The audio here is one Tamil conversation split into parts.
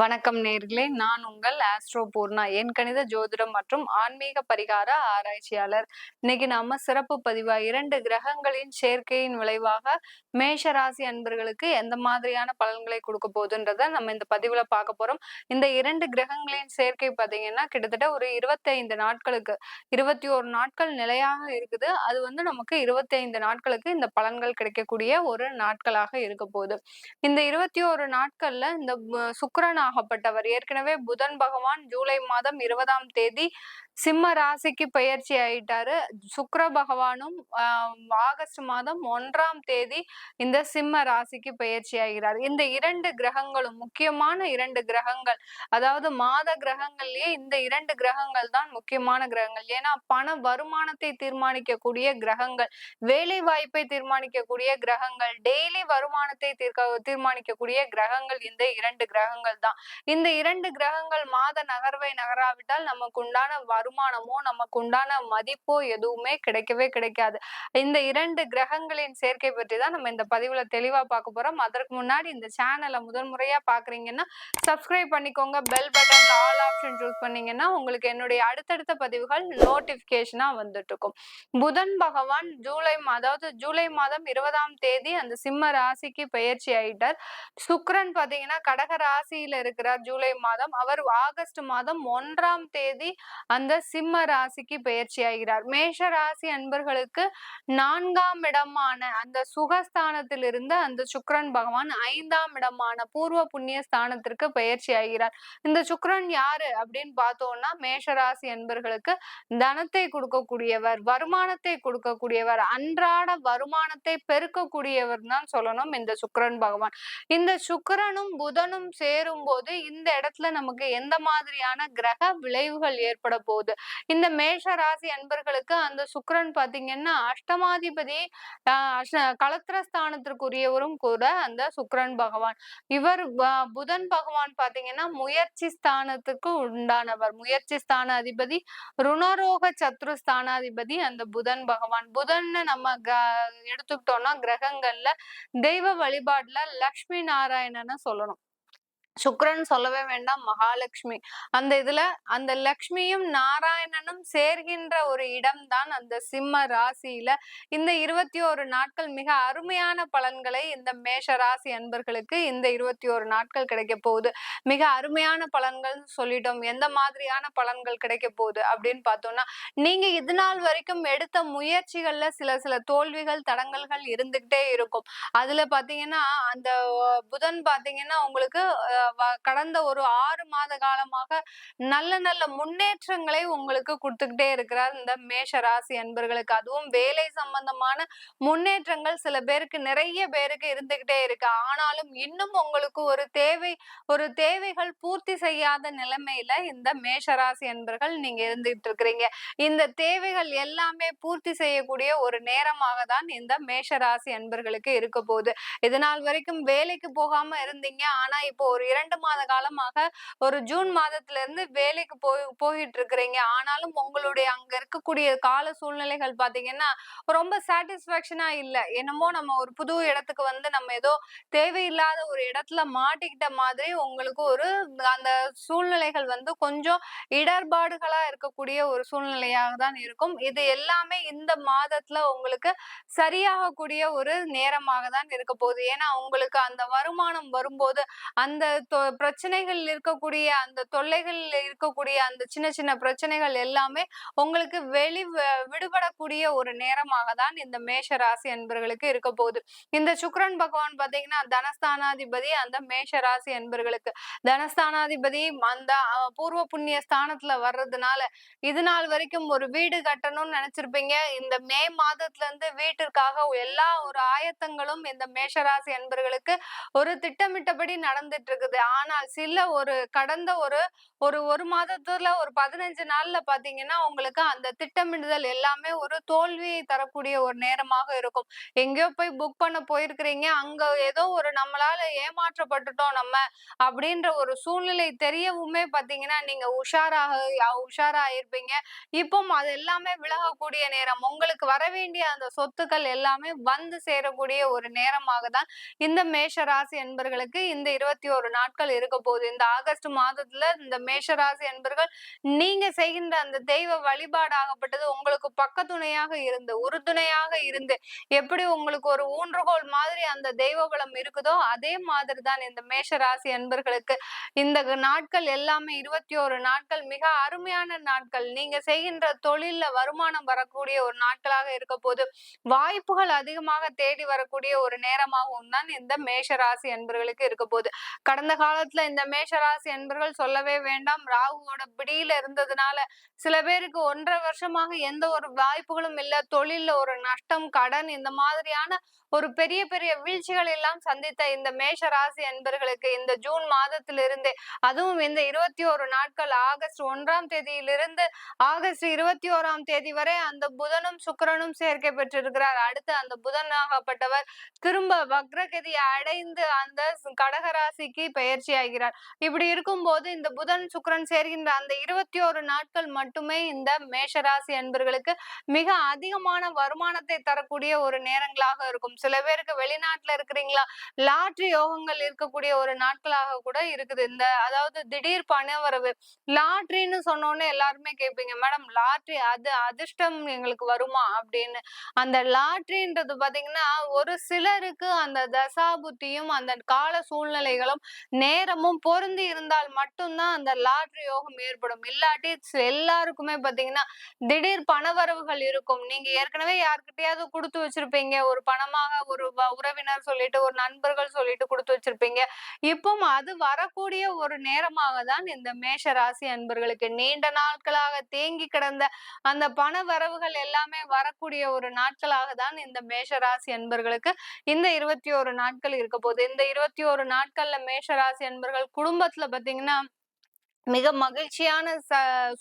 வணக்கம் நேர்களே, நான் உங்கள் ஆஸ்ட்ரோ பூர்ணா. என் கணித ஜோதிடம் மற்றும் ஆன்மீக பரிகார ஆராய்ச்சியாளர். இன்னைக்கு நாம சிறப்பு பதிவா 2 கிரகங்களின் சேர்க்கையின் விளைவாக மேஷ ராசி அன்பர்களுக்கு எந்த மாதிரியான பலன்களை கொடுக்க போகுதுன்றத நம்ம இந்த பதிவுல பார்க்க போறோம். இந்த 2 கிரகங்களின் சேர்க்கை பார்த்தீங்கன்னா கிட்டத்தட்ட ஒரு 25 நாட்களுக்கு 21 நாட்கள் நிலையாக இருக்குது. அது நமக்கு 25 நாட்களுக்கு இந்த பலன்கள் கிடைக்கக்கூடிய ஒரு நாட்களாக இருக்க போகுது. இந்த 21 நாட்கள்ல இந்த சுக்கிரன் ஆகப்பட்டவர் ஏற்கனவே புதன் பகவான் ஜூலை மாதம் 20ஆம் தேதி சிம்ம ராசிக்கு பயிற்சி ஆயிட்டாரு. சுக்கிர பகவானும் ஆகஸ்ட் மாதம் 1ஆம் தேதி இந்த சிம்ம ராசிக்கு பயிற்சி ஆகிறார். இந்த 2 கிரகங்களும் முக்கியமான 2 கிரகங்கள், அதாவது மாத கிரகங்கள்லயே இந்த 2 கிரகங்கள் தான் முக்கியமான கிரகங்கள். ஏன்னா பண வருமானத்தை தீர்மானிக்கக்கூடிய கிரகங்கள், வேலை வாய்ப்பை தீர்மானிக்கக்கூடிய கிரகங்கள், டெய்லி வருமானத்தை தீர்மானிக்கக்கூடிய கிரகங்கள் இந்த 2 கிரகங்கள் தான். இந்த 2 கிரகங்கள் மாத நகர்வை நகராவிட்டால் நமக்கு உண்டான வருமானமோ நமக்கு உண்டான மதிப்போ எதுவுமே கிடைக்கவே கிடைக்காது. இந்த 2 கிரகங்களின் சேர்க்கை பற்றி தான் நம்ம இந்த பதிவுல தெளிவா பார்க்க போறோம். அதற்கு முன்னாடி இந்த சேனலை முதல் முறையா பாக்குறீங்கன்னா சப்ஸ்கிரைப் பண்ணிக்கோங்க. Bell button all option choose பண்ணீங்கன்னா உங்களுக்கு என்னுடைய அடுத்தடுத்த பதிவுகள் நோட்டிபிகேஷனா வந்துட்டு இருக்கும். புதன் பகவான் ஜூலை மாதம் 20ஆம் தேதி அந்த சிம்ம ராசிக்கு பயிற்சி ஆயிட்டார். சுக்கிரன் பாத்தீங்கன்னா கடக ராசியில இருக்கிறார் ஜூலை மாதம். அவர் ஆகஸ்ட் மாதம் 1ஆம் தேதி அந்த சிம்ம ராசிக்கு பயிற்சி ஆகிறார். மேஷ ராசி அன்பர்களுக்கு 4ஆம் இடமான அந்த சுகஸ்தானத்திலிருந்து அந்த சுக்கிரன் பகவான் 5ஆம் இடமான பூர்வ புண்ணிய ஸ்தானத்திற்கு பயிற்சி ஆகிறார். இந்த சுக்கிரன் யாரு அப்படின்னு பார்த்தோம்னா மேஷராசி அன்பர்களுக்கு தனத்தை கொடுக்கக்கூடியவர், வருமானத்தை கொடுக்கக்கூடியவர், அன்றாட வருமானத்தை பெருக்கக்கூடியவர் தான் சொல்லணும் இந்த சுக்கிரன் பகவான். இந்த சுக்கிரனும் புதனும் சேரும் போது இந்த இடத்துல நமக்கு எந்த மாதிரியான கிரக விளைவுகள் ஏற்பட போகுது? இந்த மேஷ ராசி அன்பர்களுக்கு அந்த சுக்கிரன் பாத்தீங்கன்னா அஷ்டமாதிபதி களத்திரஸ்தானத்திற்குரியவரும் கூட அந்த சுக்கிரன் பகவான். இவர் புதன் பகவான் பாத்தீங்கன்னா முயற்சி ஸ்தானத்துக்கு உண்டானவர். முயற்சி ஸ்தான அதிபதி, ருணரோக சத்ருஸ்தானாதிபதி அந்த புதன் பகவான். புதன்னு நம்ம எடுத்துக்கிட்டோம்னா கிரகங்கள்ல தெய்வ வழிபாடுல லக்ஷ்மி நாராயணன்னு சொல்லணும். சுக்கிரன் சொல்லவே வேண்டாம், மகாலட்சுமி. அந்த இதுல அந்த லக்ஷ்மியும் நாராயணனும் சேர்கின்ற ஒரு இடம் தான் அந்த சிம்ம ராசியில. இந்த 21 நாட்கள் மிக அருமையான பலன்களை இந்த மேஷ ராசி அன்பர்களுக்கு இந்த 21 நாட்கள் கிடைக்க போகுது. மிக அருமையான பலன்கள் சொல்லிட்டோம். எந்த மாதிரியான பலன்கள் கிடைக்க போகுது அப்படின்னு பார்த்தோம்னா, நீங்க இது நாள் வரைக்கும் எடுத்த முயற்சிகள்ல சில சில தோல்விகள் தடங்கல்கள் இருந்துகிட்டே இருக்கும். அதுல பாத்தீங்கன்னா அந்த புதன் பாத்தீங்கன்னா உங்களுக்கு கடந்த ஒரு 6 மாத காலமாக நல்ல நல்ல முன்னேற்றங்களை உங்களுக்கு கொடுத்துக்கிட்டே இருக்கிறார் இந்த மேஷ ராசி அன்பர்களுக்கு. அதுவும் வேலை சம்பந்தமான முன்னேற்றங்கள் சில பேருக்கு, நிறைய பேருக்கு இருந்துகிட்டே இருக்கு. ஆனாலும் இன்னும் உங்களுக்கு ஒரு தேவைகள் பூர்த்தி செய்யாத நிலைமையில இந்த மேஷராசி அன்பர்கள் நீங்க இருந்துகிட்டு இருக்கிறீங்க. இந்த தேவைகள் எல்லாமே பூர்த்தி செய்யக்கூடிய ஒரு நேரமாக தான் இந்த மேஷராசி அன்பர்களுக்கு இருக்க போகுது. இதனால் வரைக்கும் வேலைக்கு போகாம இருந்தீங்க. ஆனா இப்போ ஒரு 2 மாத காலமாக ஒரு ஜூன் மாதத்துல இருந்து வேலைக்கு போயிட்டு இருக்கிறீங்க. ஆனாலும் உங்களுடைய அங்க இருக்கக்கூடிய கால சூழ்நிலைகள் பாத்தீங்கன்னா ரொம்ப சாட்டிஸ்பாக்சனா இல்ல. என்னமோ நம்ம ஒரு புது இடத்துக்கு வந்து நம்ம ஏதோ தேவையில்லாத ஒரு இடத்துல மாட்டிக்கிட்ட மாதிரி உங்களுக்கு அந்த சூழ்நிலைகள் கொஞ்சம் இடர்பாடுகளா இருக்கக்கூடிய ஒரு சூழ்நிலையாக தான் இருக்கும். இது எல்லாமே இந்த மாதத்துல உங்களுக்கு சரியாகக்கூடிய ஒரு நேரமாக தான் இருக்க போகுது. ஏன்னா உங்களுக்கு அந்த வருமானம் வரும்போது அந்த பிரச்சனைகள் இருக்கக்கூடிய அந்த தொல்லைகள் இருக்கக்கூடிய அந்த சின்ன சின்ன பிரச்சனைகள் எல்லாமே உங்களுக்கு விடுபடக்கூடிய ஒரு நேரமாக தான் இந்த மேஷ ராசி அன்பர்களுக்கு இருக்க போகுது. இந்த சுக்கிரன் பகவான் பாத்தீங்கன்னா தனஸ்தானாதிபதி அந்த மேஷ ராசி அன்பர்களுக்கு. தனஸ்தானாதிபதி அந்த பூர்வ புண்ணிய ஸ்தானத்துல வர்றதுனால இது நாள் வரைக்கும் ஒரு வீடு கட்டணும்னு நினைச்சிருப்பீங்க. இந்த மே மாதத்துல இருந்து வீட்டிற்காக எல்லா ஒரு ஆயத்தங்களும் இந்த மேஷராசி அன்பர்களுக்கு ஒரு திட்டமிட்டபடி நடந்துட்டு இருக்குது. ஆனால் கடந்த ஒரு மாதத்துல ஒரு 15 நாள்ல பாத்தீங்கன்னா உங்களுக்கு அந்த திட்டமிடுதல் எல்லாமே ஒரு தோல்வியை தரக்கூடிய ஒரு நேரமாக இருக்கும். எங்கேயோ போய் புக் பண்ண போயிருக்கிறீங்க, அங்க ஏதோ ஒரு நம்மளால ஏமாற்றப்பட்டுட்டோம் நம்ம அப்படின்ற ஒரு சூழ்நிலை தெரியவுமே பாத்தீங்கன்னா நீங்க உஷாராயிருப்பீங்க. இப்போ அது எல்லாமே விலகக்கூடிய நேரம். உங்களுக்கு வர வேண்டிய அந்த சொத்துக்கள் எல்லாமே வந்து சேரக்கூடிய ஒரு நேரமாக தான் இந்த மேஷ ராசி என்பர்களுக்கு இந்த 21 நாட்கள் இருக்க போகுது. இந்த ஆகஸ்ட் மாதத்துல இந்த மேஷராசி அன்பர்கள் நீங்க செய்கின்ற அந்த தெய்வ வழிபாடாகப்பட்டது உங்களுக்கு பக்கத்துணையாக இருந்து, உறுதுணையாக இருந்து, எப்படி உங்களுக்கு ஒரு ஊன்றுகோல் மாதிரி அந்த தெய்வ பலம் இருக்குதோ, அதே மாதிரி தான் இந்த மேஷராசி அன்பர்களுக்கு இந்த நாட்கள் எல்லாமே 21 நாட்கள் மிக அருமையான நாட்கள். நீங்க செய்கின்ற தொழில்ல வருமானம் வரக்கூடிய ஒரு நாட்களாக இருக்க போது, வாய்ப்புகள் அதிகமாக தேடி வரக்கூடிய ஒரு நேரமாகவும் தான் இந்த மேஷராசி அன்பர்களுக்கு இருக்க போகுது. கடந்த காலத்துல இந்த மேஷராசி அன்பர்கள் சொல்லவே வேண்டாம். ராகுவோட பிடியில இருந்ததுனால சில பேருக்கு 1.5 வருஷமாக எந்த ஒரு வாய்ப்புகளும் இல்ல. தொழில்ல ஒரு நஷ்டம், கடன் இந்த மாதிரியான ஒரு பெரிய பெரிய வீழ்ச்சிகள் எல்லாம் சந்தித்த இந்த மேஷ ராசி அன்பர்களுக்கு இந்த ஜூன் மாதத்திலிருந்தே, அதுவும் இந்த 21 நாட்கள் ஆகஸ்ட் 1ஆம் தேதியிலிருந்து ஆகஸ்ட் 21ஆம் தேதி வரை அந்த புதனும் சுக்கிரனும் சேர்க்கை பெற்றிருக்கிறார். அடுத்து அந்த புதன் ஆகப்பட்டவர் திரும்ப வக்ரகதி அடைந்து அந்த கடகராசிக்கு பயிற்சி ஆகிறார். இப்படி இருக்கும்போது இந்த புதன் சுக்கிரன் சேர்கின்ற அந்த 21 நாட்கள் மட்டுமே இந்த மேஷராசி அன்பர்களுக்கு மிக அதிகமான வருமானத்தை தரக்கூடிய ஒரு நேரங்களாக இருக்கும். சில பேருக்கு வெளிநாட்டுல இருக்கிறீங்களா, லாட்டரி யோகங்கள் இருக்கக்கூடிய ஒரு நாட்களாக கூட இருக்குது. இந்த அதாவது திடீர் பணவரவு, லாட்டரின்னு சொன்னோன்னே எல்லாருமே கேட்பீங்க, மேடம் லாட்டரி அது அதிர்ஷ்டம் எங்களுக்கு வருமா அப்படின்னு. அந்த லாட்டரின்றது பாத்தீங்கன்னா ஒரு சிலருக்கு அந்த தசாபுத்தியும் அந்த கால சூழ்நிலைகளும் நேரமும் பொருந்தி இருந்தால் மட்டும்தான் அந்த லாட்டரி யோகம் ஏற்படும். இல்லாட்டி எல்லாருக்குமே பாத்தீங்கன்னா திடீர் பணவரவுகள் இருக்கும். நீங்க ஏற்கனவே யார்கிட்டயாவது கொடுத்து வச்சிருப்பீங்க, ஒரு பணமாக ஒரு உறவினர் சொல்லிட்டு, ஒரு நண்பர்கள் சொல்லிட்டு கொடுத்து வச்சிருப்பீங்க. இப்பவும் அது வரக்கூடிய ஒரு நேரமாக தான் இந்த மேஷ ராசி அன்பர்களுக்கு நீண்ட நாட்களாக தேங்கி கிடந்த அந்த பண வரவுகள் எல்லாமே வரக்கூடிய ஒரு நாட்களாக தான் இந்த மேஷ ராசி அன்பர்களுக்கு இந்த 21 நாட்கள் இருக்க போகுது. இந்த 21 நாட்கள்ல மேஷ ராசி அன்பர்கள் குடும்பத்துல பாத்தீங்கன்னா மிக மகிழ்ச்சியான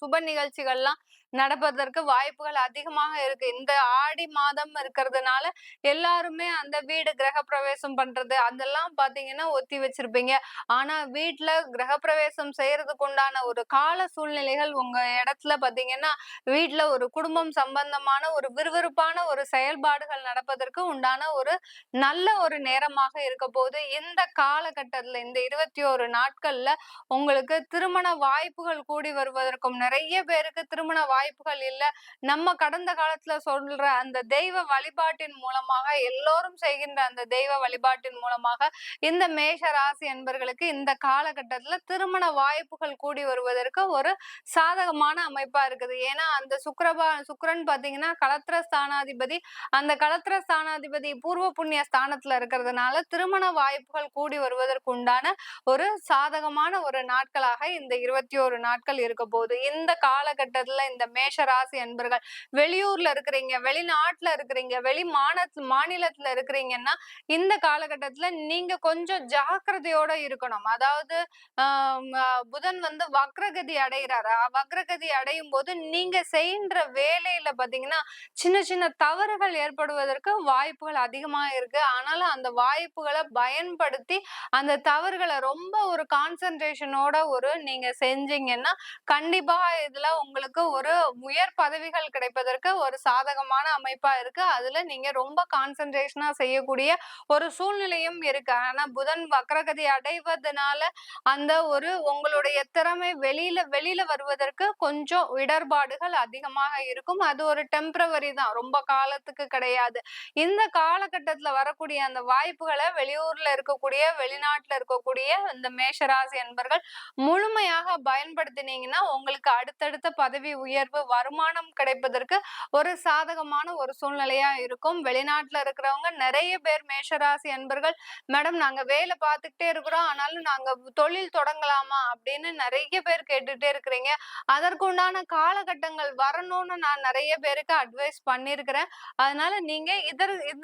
சுப நிகழ்ச்சிகள்லாம் நடப்பதற்கு வாய்ப்புகள் அதிகமாக இருக்கு. இந்த ஆடி மாதம் இருக்கிறதுனால எல்லாருமே அந்த வீடு கிரக பிரவேசம் பண்றது அதெல்லாம் பாத்தீங்கன்னா ஒத்தி வச்சிருப்பீங்க. ஆனா வீட்டுல கிரக பிரவேசம் செய்யறதுக்கு உண்டான ஒரு கால சூழ்நிலைகள் உங்க இடத்துல பாத்தீங்கன்னா வீட்டுல ஒரு குடும்பம் சம்பந்தமான ஒரு விறுவிறுப்பான ஒரு செயல்பாடுகள் நடப்பதற்கு உண்டான ஒரு நல்ல ஒரு நேரமாக இருக்க போது. இந்த காலகட்டத்துல இந்த 21 நாட்கள்ல உங்களுக்கு திருமண வாய்ப்புகள் கூடி வருவதற்கும், நிறைய பேருக்கு திருமண வாய்ப்புகள் இல்ல. நம்ம கடந்த காலத்துல சொல்ற அந்த தெய்வ வழிபாட்டின் மூலமாக, எல்லோரும் செய்கின்ற அந்த தெய்வ வழிபாட்டின் மூலமாக இந்த மேஷ ராசி என்பர்களுக்கு இந்த காலகட்டத்துல திருமண வாய்ப்புகள் கூடி வருவதற்கு ஒரு சாதகமான அமைப்பா இருக்குது. ஏன்னா அந்த சுக்கிரன் பாத்தீங்கன்னா களத்திர ஸ்தானாதிபதி, அந்த களத்திர ஸ்தானாதிபதி பூர்வ புண்ணிய ஸ்தானத்துல இருக்கிறதுனால திருமண வாய்ப்புகள் கூடி வருவதற்கு உண்டான ஒரு சாதகமான ஒரு நாட்களாக இந்த 21 நாட்கள் இருக்க போகுது. இந்த காலகட்டத்துல இந்த மேஷ ராசி அன்பர்கள் வெளியூர்ல இருக்கிறீங்க, வெளிநாட்டுல இருக்கிறீங்க, மாநிலத்துல இருக்கிறீங்கன்னா இந்த காலகட்டத்துல நீங்க கொஞ்சம் ஜாக்கிரதையோட இருக்கணும். அதாவது புதன் வந்து வக்ரகதி அடைகிறாரா, வக்ரகதி அடையும் போது நீங்க செய்கின்ற வேலையில பாத்தீங்கன்னா சின்ன சின்ன தவறுகள் ஏற்படுவதற்கு வாய்ப்புகள் அதிகமா இருக்கு. ஆனாலும் அந்த வாய்ப்புகளை பயன்படுத்தி அந்த தவறுகளை ரொம்ப ஒரு கான்சென்ட்ரேஷனோட நீங்க செஞ்சீங்கன்னா கண்டிப்பா இதுல உங்களுக்கு ஒரு உயர் பதவிகள் கிடைப்பதற்கு ஒரு சாதகமான அமைப்பா இருக்கு. அதுல நீங்க ரொம்ப கான்சென்ட்ரேஷனா செய்யக்கூடிய ஒரு சூழ்நிலையும் இருக்கு. ஆனா புதன் வக்ரகதி அடைவதனால அந்த ஒரு உங்களுடைய திறமை வெளியில வருவதற்கு கொஞ்சம் இடர்பாடுகள் அதிகமாக இருக்கும். அது ஒரு டெம்பரவரி தான், ரொம்ப காலத்துக்கு கிடையாது. இந்த காலகட்டத்துல வரக்கூடிய அந்த வாய்ப்புகளை வெளியூர்ல இருக்கக்கூடிய, வெளிநாட்டுல இருக்கக்கூடிய இந்த மேஷராசி என்பர்கள் முழுமையாக பயன்படுத்தினீங்கன்னா உங்களுக்கு அடுத்தடுத்த பதவி உயர்வு, வருமானம் கிடைப்பதற்கு ஒரு சாதகமான ஒரு சூழ்நிலையா இருக்கும். வெளிநாட்டுல இருக்கிறவங்க நிறைய பேர் மேஷராசி அன்பர்கள், மேடம் நாங்க வேலை பார்த்துக்கிட்டே இருக்கிறோம், ஆனாலும் நாங்க தொழில் தொடங்கலாமா அப்படின்னு நிறைய பேர் கேட்டுட்டே இருக்கிறீங்க. அதற்குண்டான காலகட்டங்கள் வரணும்னு நான் நிறைய பேருக்கு அட்வைஸ் பண்ணிருக்கிறேன். அதனால நீங்க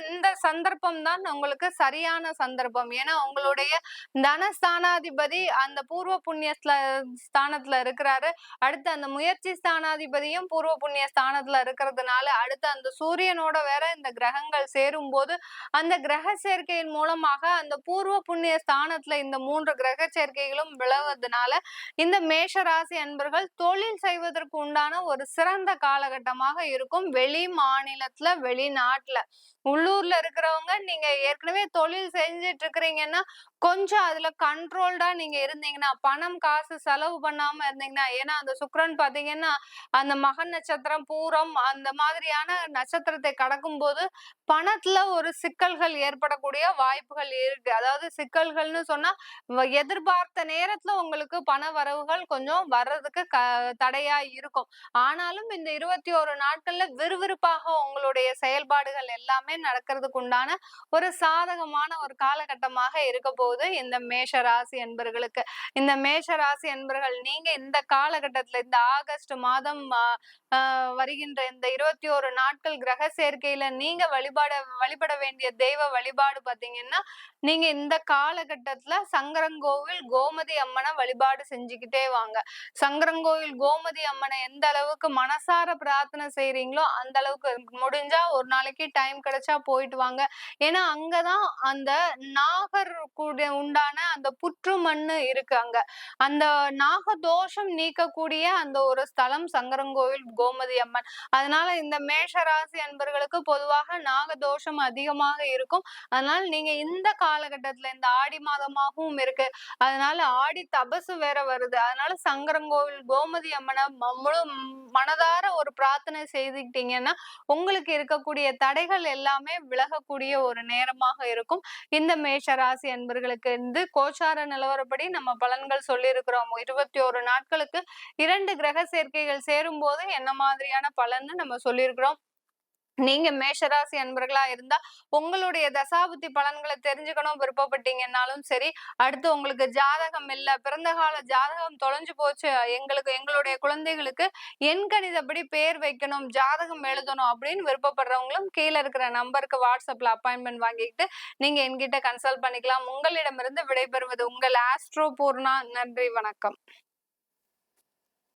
இந்த சந்தர்ப்பம் தான் உங்களுக்கு சரியான சந்தர்ப்பம். ஏன்னா உங்களுடைய தனஸ்தானாதிபதி அந்த பூர்வ புண்ணிய ஸ்தானத்துல இருக்கிறாரு. அடுத்து அந்த முயற்சி ஸ்தானாதிபதியும் பூர்வ புண்ணிய ஸ்தானத்துல இருக்கிறதுனால அடுத்து அந்த சூரியனோட வேற இந்த கிரகங்கள் சேரும் போது அந்த கிரக சேர்க்கையின் மூலமாக அந்த பூர்வ புண்ணிய ஸ்தானத்துல இந்த 3 கிரக சேர்க்கைகளும் விளைவதனால இந்த மேஷ ராசி அன்பர்கள் தொழில் செய்வதற்கு உண்டான ஒரு சிறந்த காலகட்டமாக இருக்கும். வெளி மாநிலத்துல, வெளிநாட்டுல உள்ளூர்ல இருக்கிறவங்க நீங்க ஏற்கனவே தொழில் செஞ்சுட்டு இருக்கிறீங்கன்னா, கொஞ்சம் அதுல கண்ட்ரோல்டா நீங்க இருந்தீங்கன்னா, பணம், காசு செலவு பண்ணாம இருந்தீங்கன்னா, ஏன்னா அந்த சுக்கிரன் பார்த்தீங்கன்னா, அந்த மக நட்சத்திரம், பூரம் அந்த மாதிரியான நட்சத்திரத்தை கடக்கும்போது, பணத்துல ஒரு சிக்கல்கள் ஏற்படக்கூடிய வாய்ப்புகள் இருக்கு. அதாவது சிக்கல்கள்னு சொன்னா, எதிர்பார்த்த நேரத்துல உங்களுக்கு பண வரவுகள் கொஞ்சம் வர்றதுக்கு தடையா இருக்கும். ஆனாலும் இந்த 21 நாட்கள்ல விறுவிறுப்பாக உங்களுடைய செயல்பாடுகள் எல்லாமே நடக்கிறதுக்கு உண்டான ஒரு சாதகமான ஒரு காலகட்டமாக இருக்க போகுது இந்த மேஷ ராசி என்பர்களுக்கு. இந்த மேஷ ராசி என்பர்கள் நீங்க இந்த காலகட்டத்துல இந்த ஆகஸ்ட் மாதம் வருகின்ற இந்த 21 நாட்கள் கிரக சேர்க்கையில நீங்க வழிபட வேண்டிய தெய்வ வழிபாடு பாத்தீங்கன்னா, நீங்க இந்த காலகட்டத்துல சங்கரங்கோவில் கோமதி அம்மனை வழிபாடு செஞ்சுக்கிட்டே வாங்க. சங்கரங்கோவில் கோமதி அம்மனை எந்த அளவுக்கு மனசார பிரார்த்தனை செய்றீங்களோ, அந்த அளவுக்கு முடிஞ்சா ஒரு நாளைக்கு டைம் கிடைச்சா போயிட்டு வாங்க. ஏன்னா, அங்கதான் அந்த நாகர் கூட உண்டான அந்த புற்று மண்ணு இருக்கு அங்க. அந்த நாக தோஷம் நீக்கக்கூடிய அந்த ஒரு ஸ்தலம் சங்கரங்கோவில் கோமதி அம்மன். அதனால இந்த மேஷ ராசி அன்பர்களுக்கு பொதுவாக நாகதோஷம் அதிகமாக இருக்கும். அதனால நீங்க இந்த காலகட்டத்துல இந்த ஆடி மாதமாகவும் இருக்கு. அதனால ஆடி தபசு வேற வருது. அதனால சங்கரங்கோவில் கோமதி அம்மனை முழு மனதார ஒரு பிரார்த்தனை செய்துக்கிட்டீங்கன்னா, உங்களுக்கு இருக்கக்கூடிய தடைகள் எல்லாமே விலகக்கூடிய ஒரு நேரமாக இருக்கும். இந்த மேஷ ராசி அன்பர்களுக்கு இந்த கோச்சார நிலவரப்படி நம்ம பலன்கள் சொல்லியிருக்கிறோம். 21 நாட்களுக்கு 2 கிரக சேர்க்கைகள் சேரும்போது என்ன மாதிரியான பலன்னு நம்ம சொல்லியிருக்கிறோம். நீங்க மேஷராசி அன்பர்களா இருந்தா உங்களுடைய தசாபுத்தி பலன்களை தெரிஞ்சுக்கணும் விருப்பப்பட்டீங்கன்னாலும் சரி, அடுத்து உங்களுக்கு ஜாதகம் இல்ல, பிறந்த கால ஜாதகம் தொலைஞ்சு போச்சு, எங்களுடைய குழந்தைகளுக்கு எண்கணிதப்படி பேர் வைக்கணும், ஜாதகம் எழுதணும் அப்படின்னு விருப்பப்படுறவங்களும் கீழே இருக்கிற நம்பருக்கு வாட்ஸ்அப்ல அப்பாயின்மெண்ட் வாங்கிக்கிட்டு நீங்க என்கிட்ட கன்சல்ட் பண்ணிக்கலாம். உங்களிடமிருந்து விடைபெறுவது உங்கள் ஆஸ்ட்ரோ பூர்ணா. நன்றி, வணக்கம்.